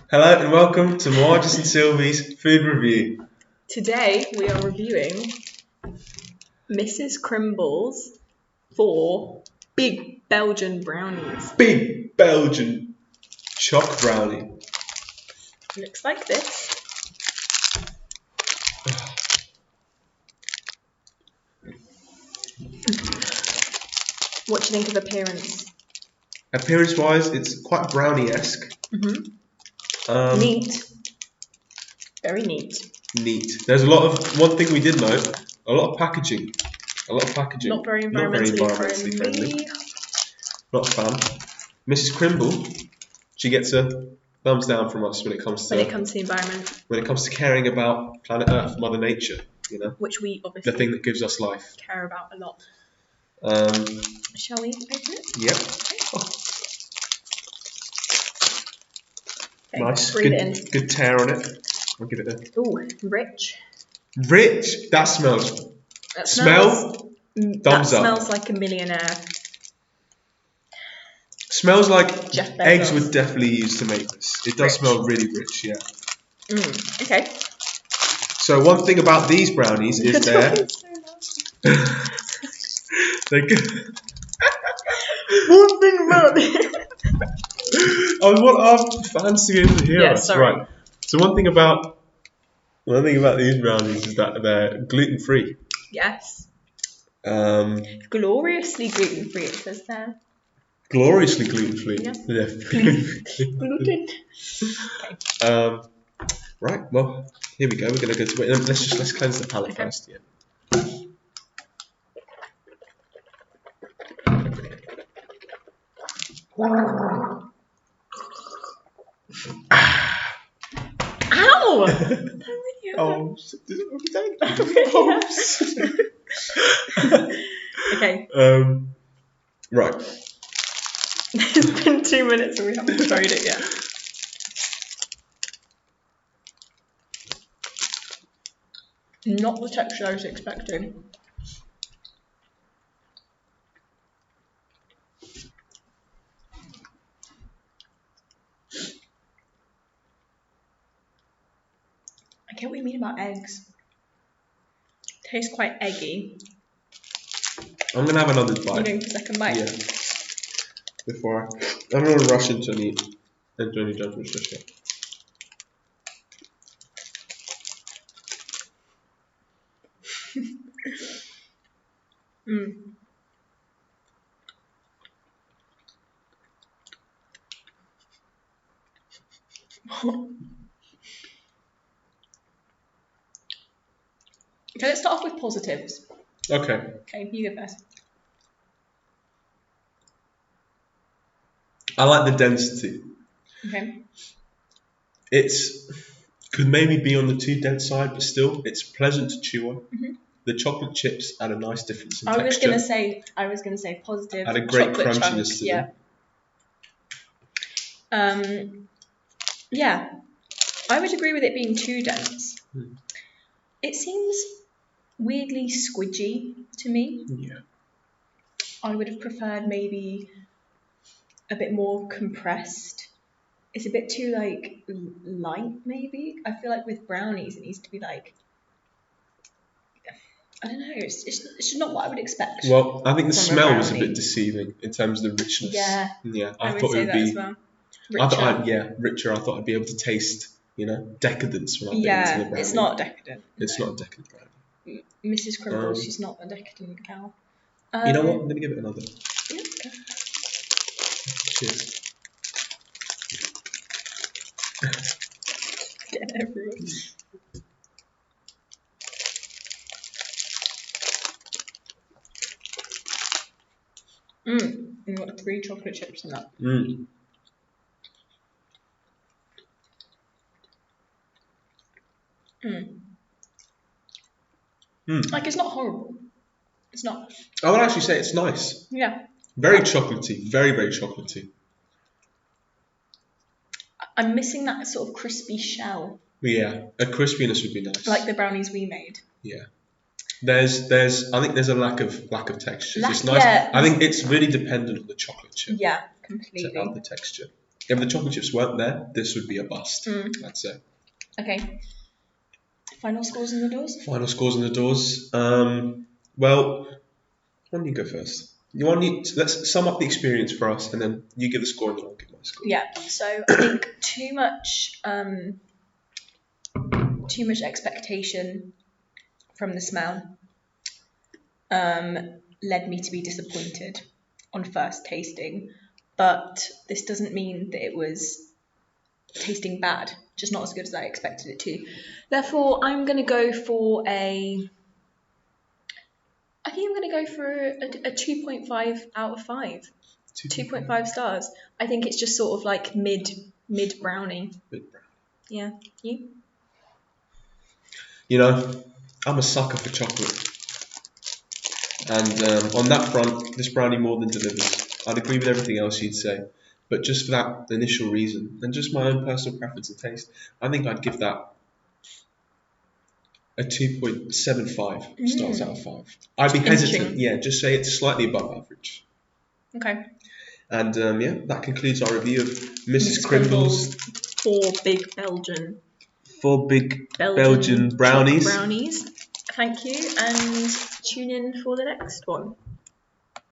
Hello and welcome to Marcus and Sylvie's food review. Today we are reviewing Mrs. Crimbles for Big Belgian Brownies. Big Belgian Choc Brownie. Looks like this. What do you think of appearance? Appearance-wise, it's quite brownie-esque. Neat. Very neat. Neat. There's one thing we did note, a lot of packaging. Not very environmentally friendly. Not a fan. Mrs. Crimble, she gets a thumbs down from us when it comes to the environment. When it comes to caring about planet Earth, Mother Nature, you know. Which we obviously the thing that gives us life. Care about a lot. Shall we open it? Yep. Okay, nice. Breathe it in. Good tear on it. I'll give it a... Ooh, rich. Rich! That smells... Smell? Thumbs up. Smells like a millionaire. Smells like Jeff Bezos. Eggs would definitely use to make this. It does smell really rich, yeah. Okay. So one thing about these brownies is they're good. One thing about it. I want our fans to be able to hear us. Sorry. Right. So one thing about these brownies is that they're gluten-free. Yes. Gloriously gluten-free, it says there. Gloriously gluten-free. Yeah. Gluten. Okay. Right. Well, here we go. We're gonna go to it. Let's cleanse the palate first. Yeah. Ow! Okay. Right. It's been 2 minutes and we haven't tried it yet. Not the texture I was expecting. I get what you mean about eggs. Tastes quite eggy. I'm gonna have another bite. You're going for a second bite? Yeah. Before I'm gonna rush into any judgments just yet. Okay, let's start off with positives. Okay, you go first. I like the density. Okay. Could maybe be on the too dense side, but still, it's pleasant to chew on. The chocolate chips add a nice difference in texture. I was gonna say positive. Add a great chunk, crunchiness to them. Yeah, I would agree with it being too dense. It seems weirdly squidgy to me. Yeah. I would have preferred maybe a bit more compressed. It's a bit too like light, maybe. I feel like with brownies it needs to be like, I don't know. It's just not what I would expect. Well, I think the smell was a bit deceiving in terms of the richness. Yeah. I thought it would be. As well. Richer. I thought I'd be able to taste, decadence when I bit into the brownie. It's not decadent. It's not a decadent brownie. Mrs. Crimbles, she's not a decadent cow. You know what? I'm gonna give it another. Yeah. Okay. Cheers. Getting everyone. You've got 3 chocolate chips in that. Like, it's not horrible. It's not. I would actually say it's nice. Yeah. Very chocolatey. Very, very chocolatey. I'm missing that sort of crispy shell. Yeah, a crispiness would be nice. Like the brownies we made. Yeah. I think there's a lack of texture. It's nice. Yeah. I think it's really dependent on the chocolate chip. Yeah, completely. To add the texture. If the chocolate chips weren't there, this would be a bust. I'd say. Okay. Final scores in the doors? Final scores in the doors. Well, why don't you go first? Let's sum up the experience for us, and then you give the score, and then I'll give my score. Yeah. So I think too much expectation from the smell led me to be disappointed on first tasting, but this doesn't mean that it was tasting bad, just not as good as I expected it to. Therefore, I'm going to go for a 2.5 out of 5. 2.5 stars. I think it's just sort of like mid brownie. Mid brown. Yeah. You? You know, I'm a sucker for chocolate, and on that front, this brownie more than delivers. I'd agree with everything else you'd say, but just for that initial reason, and just my own personal preference and taste, I think I'd give that a 2.75 stars out of 5. I'd be hesitant, just say it's slightly above average. Okay. And that concludes our review of Mrs. Crimbles' 4 big Belgian 4 big Belgian brownies. Choc Brownies. Thank you, and tune in for the next one.